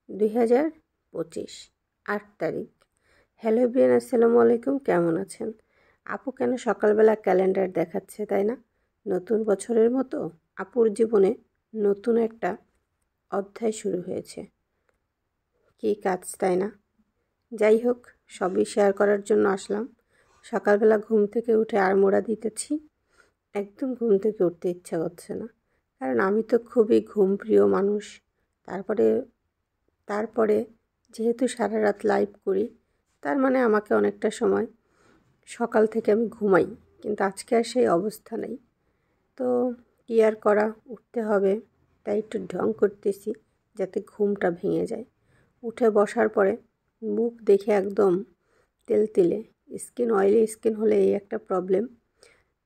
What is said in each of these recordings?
2025 8 তারিখ। Hello everyone, আসসালামু আলাইকুম। কেমন আছেন? আপু কেন সকালবেলা ক্যালেন্ডার দেখাচ্ছে, তাই না? নতুন বছরের মতো আপুর জীবনে নতুন একটা অধ্যায় শুরু হয়েছে। কী কাজ, তাই না? যাই হোক, সবই শেয়ার করার জন্য আসলাম। সকালবেলা ঘুম থেকে উঠে আড়মোড়া দিতেছি। একদম ঘুম থেকে উঠতে ইচ্ছা করছে না, কারণ আমি তো খুবই ঘুমপ্রিয় মানুষ। তারপরে যেহেতু সারা রাত লাইভ করি, তার মানে আমাকে অনেকটা সময় সকাল থেকে আমি ঘুমাই, কিন্তু আজকে আর সেই অবস্থা নেই। তো কী আর করা, উঠতে হবে, তাই একটু ঢং করতেছি যাতে ঘুমটা ভেঙে যায়। উঠে বসার পরে মুখ দেখে একদম তেলতেলে, অয়েলি স্কিন হলে এই একটা প্রবলেম।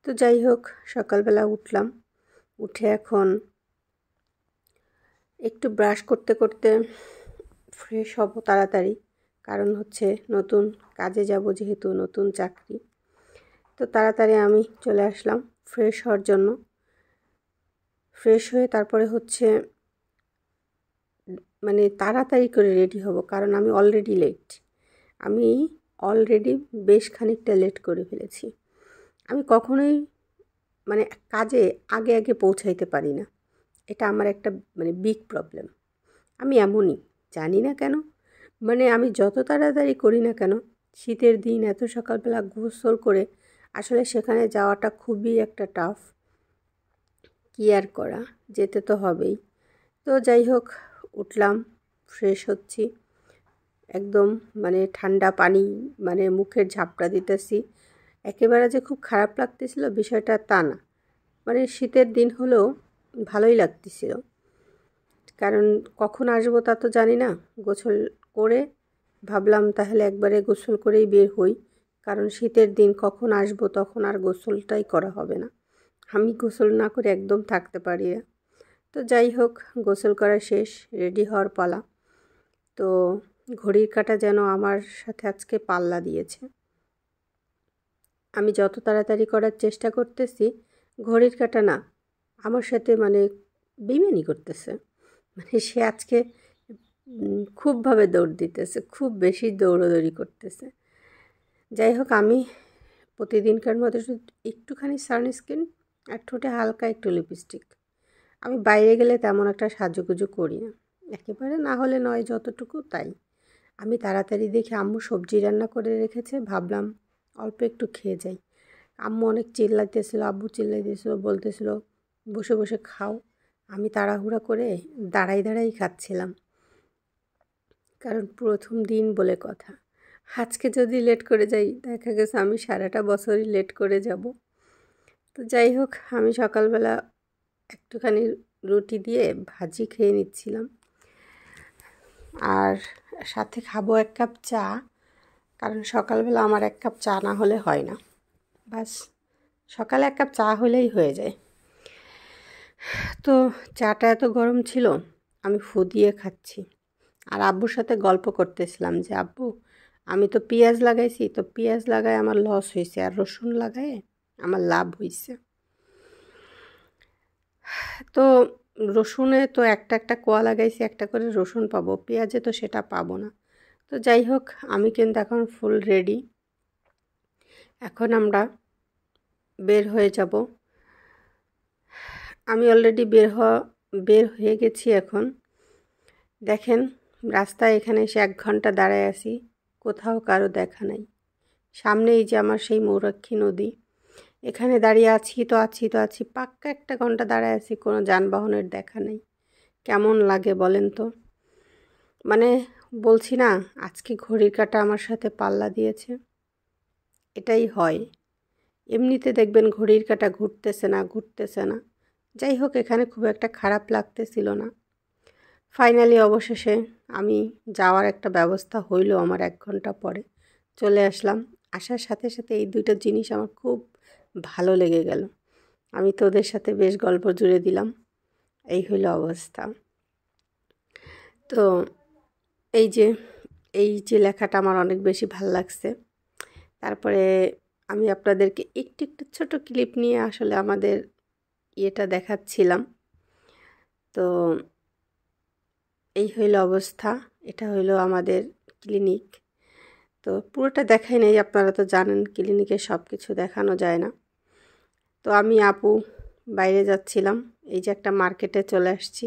তো যাই হোক, সকালবেলা উঠলাম, উঠে এখন একটু ব্রাশ করতে করতে ফ্রেশ হব তাড়াতাড়ি, কারণ হচ্ছে নতুন কাজে যাব, যেহেতু নতুন চাকরি। তো তাড়াতাড়ি আমি চলে আসলাম ফ্রেশ হওয়ার জন্য। ফ্রেশ হয়ে তারপরে হচ্ছে মানে তাড়াতাড়ি করে রেডি হব, কারণ আমি অলরেডি লেট। আমি অলরেডি বেশ খানিকটা লেট করে ফেলেছি। আমি কখনোই মানে কাজে আগে আগে পৌঁছাইতে পারি না। এটা আমার একটা বিগ প্রবলেম। আমি এমনই, জানি না কেন। আমি যত তাড়াতাড়ি করি না কেন, শীতের দিন এত সকালবেলা গোসল করে আসলে সেখানে যাওয়াটা খুবই একটা টাফ। কী আর করা, যেতে তো হবেই। তো যাই হোক, উঠলাম, ফ্রেশ হচ্ছি, একদম ঠান্ডা পানি মুখের ঝাপটা দিতেছি। একেবারে যে খুব খারাপ লাগতেছিল বিষয়টা তা না, শীতের দিন হলেও ভালোই লাগতেছিল, কারণ কখন আসবো তা তো জানি না। গোসল করে ভাবলাম তাহলে একবারে গোসল করেই বের হই, কারণ শীতের দিন কখন আসবো তখন আর গোসলটাই করা হবে না। আমি গোসল না করে একদম থাকতে পারি না। তো যাই হোক, গোসল করা শেষ, রেডি হওয়ার পালা। তো ঘড়ির কাঁটা যেন আমার সাথে আজকে পাল্লা দিয়েছে। আমি যত তাড়াতাড়ি করার চেষ্টা করতেছি, ঘড়ির কাঁটা না, আমার সাথে বেইমানি করতেছে। সে আজকে খুবভাবে দৌড় দিতেছে, খুব বেশি দৌড়োদৌড়ি করতেছে। যাই হোক, আমি প্রতিদিনকার মতো একটুখানি সানস্ক্রিন আর ঠোঁটে হালকা একটু লিপস্টিক। আমি বাইরে গেলে তেমন একটা সাজুগুজু করি না, একেবারে না হলে নয়, যতটুকু তাই। আমি তাড়াতাড়ি দেখে আম্মু সবজি রান্না করে রেখেছে, ভাবলাম অল্প একটু খেয়ে যাই। আম্মু অনেক চিল্লাইতেছিল, আব্বু চিল্লাইতেছিল, বলতেছিল বসে বসে খাও। আমি তাড়াহুড়া করে দাঁড়াই দাঁড়াই খাচ্ছিলাম, কারণ প্রথম দিন বলে কথা। আজকে যদি লেট করে যাই, দেখা গেছে আমি সারাটা বছরই লেট করে যাব। তো যাই হোক, আমি সকালবেলা একটুখানি রুটি দিয়ে ভাজি খেয়ে নিচ্ছিলাম, আর সাথে খাবো 1 কাপ চা, কারণ সকালবেলা আমার 1 কাপ চা না হলে হয় না। বাস, সকালে 1 কাপ চা হলেই হয়ে যায়। তো চাটা এত গরম ছিল, আমি ফু দিয়ে খাচ্ছি, আর আব্বুর সাথে গল্প করতেছিলাম যে আব্বু, আমি তো পেঁয়াজ লাগাইছি, তো পেঁয়াজ লাগায় আমার লস হয়েছে, আর রসুন লাগায় আমার লাভ হয়েছে। তো রসুনে তো একটা একটা কোয়া লাগাইছি, একটা করে রসুন পাবো, পেঁয়াজে তো সেটা পাবো না। তো যাই হোক, আমি কিন্তু এখন ফুল রেডি। এখন আমরা বের হয়ে যাব। আমি অলরেডি বের হয়ে গেছি। এখন দেখেন, রাস্তায় এখানে এসে 1 ঘন্টা দাঁড়ায় আছি, কোথাও কারো দেখা নাই। সামনে এই যে আমার সেই মৌরাক্ষী নদী, এখানে দাঁড়িয়ে আছি পাক্কা 1 ঘন্টা দাঁড়ায় আছি, কোনো যানবাহনের দেখা নেই। কেমন লাগে বলেন তো? বলছি না, আজকে ঘড়ির কাঁটা আমার সাথে পাল্লা দিয়েছে। এটাই হয়, এমনিতে দেখবেন ঘড়ির কাঁটা ঘুরতেছে না। যাই হোক, এখানে খুব একটা খারাপ লাগতেছিল না। ফাইনালি অবশেষে আমি যাওয়ার একটা ব্যবস্থা হইল, আমার 1 ঘন্টা পরে চলে আসলাম। আসার সাথে সাথে এই 2টা জিনিস আমার খুব ভালো লেগে গেল। আমি তো ওদের সাথে বেশ গল্প জুড়ে দিলাম। এই হইল অবস্থা। তো এই যে লেখাটা আমার অনেক বেশি ভাল লাগছে। তারপরে আমি আপনাদেরকে একটু ছোট ক্লিপ নিয়ে আসলে আমাদের ইয়েটা দেখাচ্ছিলাম। তো এই হইল অবস্থা। এটা হইল আমাদের ক্লিনিক। তো পুরোটা দেখাই নাই, আপনারা তো জানেন ক্লিনিকে সব কিছু দেখানো যায় না। তো আমি আপু বাইরে যাচ্ছিলাম, এই যে একটা মার্কেটে চলে আসছি,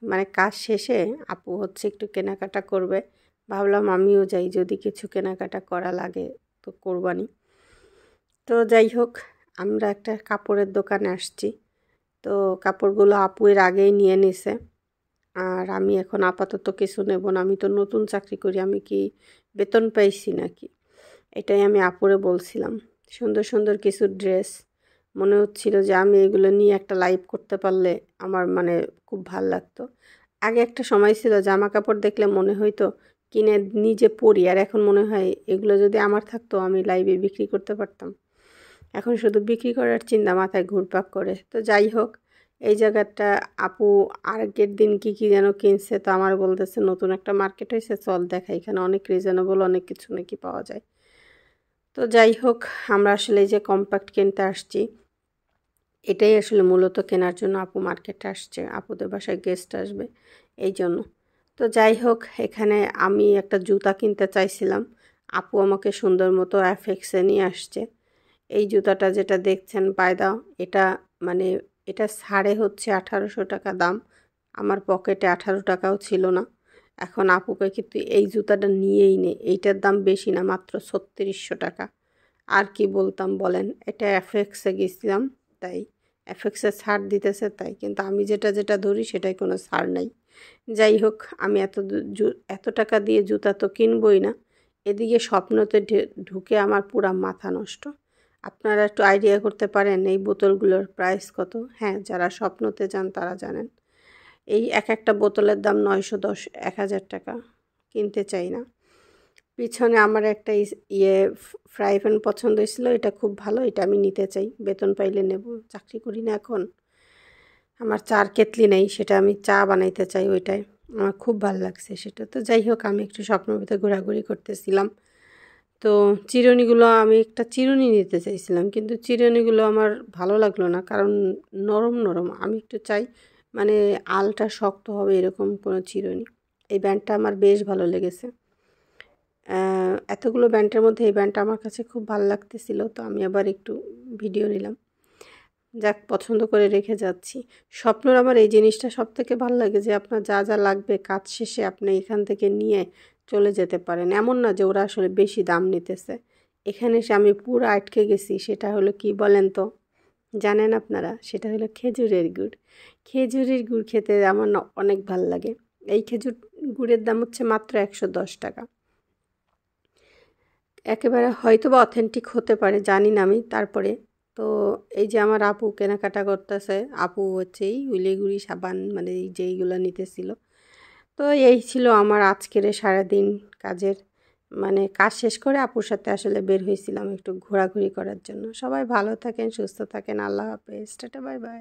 মানে কাজ শেষে আপু হচ্ছে একটু কেনাকাটা করবে, ভাবলাম আমিও যাই, যদি কিছু কেনাকাটা করা লাগে তো করবানি। তো যাই হোক, আমরা একটা কাপড়ের দোকানে আসছি। তো কাপড়গুলো আপু এর আগেই নিয়ে নিছে, আর আমি এখন আপাতত কিছু নেব না। আমি তো নতুন চাকরি করি, আমি কি বেতন পাইছি নাকি? এটাই আমি আপুরে বলছিলাম। সুন্দর সুন্দর কিছু ড্রেস, মনে হচ্ছিল যে আমি এগুলো নিয়ে একটা লাইভ করতে পারলে আমার মানে খুব ভাল লাগতো। আগে একটা সময় ছিল জামা কাপড় দেখলে মনে হইতো কিনে নিজে পরি, আর এখন মনে হয় এগুলো যদি আমার থাকতো আমি লাইভে বিক্রি করতে পারতাম। এখন শুধু বিক্রি করার চিন্তা মাথায় ঘুরপাক করে। তো যাই হোক, এই জায়গাটা আপু আগের দিন কি যেন কিনছে, তো আমার বলতেছে নতুন একটা মার্কেট হয়েছে, চল দেখা, এখানে অনেক রিজনেবল অনেক কিছু নাকি পাওয়া যায়। তো যাই হোক, আমরা আসলে এই যে কম্প্যাক্ট কিনতে আসছি, এটাই আসলে মূলত কেনার জন্য আপু মার্কেটে আসছে, আপুদের বাসায় গেস্ট আসবে এই জন্য। তো যাই হোক, এখানে আমি একটা জুতা কিনতে চাইছিলাম, আপু আমাকে সুন্দর মতো অ্যাফেক্সে নিয়ে আসছে। এই জুতাটা যেটা দেখছেন পায়দা, এটা মানে এটা ছাড়ে হচ্ছে 1800 টাকা দাম। আমার পকেটে 18 টাকাও ছিল না। এখন আপুকে কিন্তু এই জুতাটা নিয়েই নে, এইটার দাম বেশি না, মাত্র 3600 টাকা। আর কি বলতাম বলেন, এটা এফএক্সে গেছিলাম তাই এফএক্সে ছাড় দিতেছে তাই, কিন্তু আমি যেটা ধরি সেটাই কোনো ছাড় নাই। যাই হোক, আমি এত টাকা দিয়ে জুতা তো কিনবই না, এদিকে স্বপ্নতে ঢুকে আমার পুরা মাথা নষ্ট। আপনারা একটু আইডিয়া করতে পারেন এই বোতলগুলোর প্রাইস কত? হ্যাঁ, যারা স্বপ্নতে যান তারা জানেন। এই একটা বোতলের দাম 910, 1000 টাকা। কিনতে চাই না। পিছনে আমার একটা ফ্রাই প্যান পছন্দ হয়েছিল, এটা খুব ভালো, এটা আমি নিতে চাই, বেতন পাইলে নেব, চাকরি করি না এখন। আমার চার কেতলি নেই, সেটা আমি চা বানাইতে চাই, ওইটাই আমার খুব ভালো লাগছে সেটা। তো যাই হোক, আমি একটু স্বপ্নের ভিতরে ঘোরাঘুরি করতেছিলাম। তো চিরুনিগুলো, আমি একটা চিরুনি নিতে চাইছিলাম, কিন্তু চিরুনিগুলো আমার ভালো লাগলো না, কারণ নরম নরম, আমি একটু চাই মানে আলটা শক্ত হবে এরকম কোনো চিরুনি। এই ব্যান্ডটা আমার বেশ ভালো লেগেছে। এতগুলো ব্যান্ডের মধ্যে এই ব্যান্ডটা আমার কাছে খুব ভালো লাগতেছিল, তো আমি আবার একটু ভিডিও নিলাম। যাক, পছন্দ করে রেখে যাচ্ছি। স্বপ্নর আমার এই জিনিসটা সবথেকে ভালো লাগে যে আপনার যা যা লাগবে কাজ শেষে আপনি এখান থেকে নিয়ে চলে যেতে পারেন। এমন না যে ওরা আসলে বেশি দাম নিতেছে। এখানে এসে আমি পুরো আটকে গেছি, সেটা হলো কি বলেন তো? জানেন আপনারা? সেটা হলো খেজুরের গুড়। খেজুরের গুড় খেতে আমার না অনেক ভাল লাগে। এই খেজুর গুড়ের দাম হচ্ছে মাত্র 110 টাকা। একেবারে হয়তোবা অথেন্টিক হতে পারে, জানি না আমি। তারপরে তো এই যে আমার আপু কেনাকাটা করতেছে, আপু হচ্ছে এই উলিগুড়ি সাবান মানে এই যেইগুলো নিতেছিল। তো এই ছিল আমার আজকের সারাদিন কাজের, মানে কাজ শেষ করে আপুর সাথে আসলে বের হয়েছিলাম একটু ঘোরাঘুরি করার জন্য। সবাই ভালো থাকেন, সুস্থ থাকেন, আল্লাহ হাফেজ, টাটা, বাই বাই।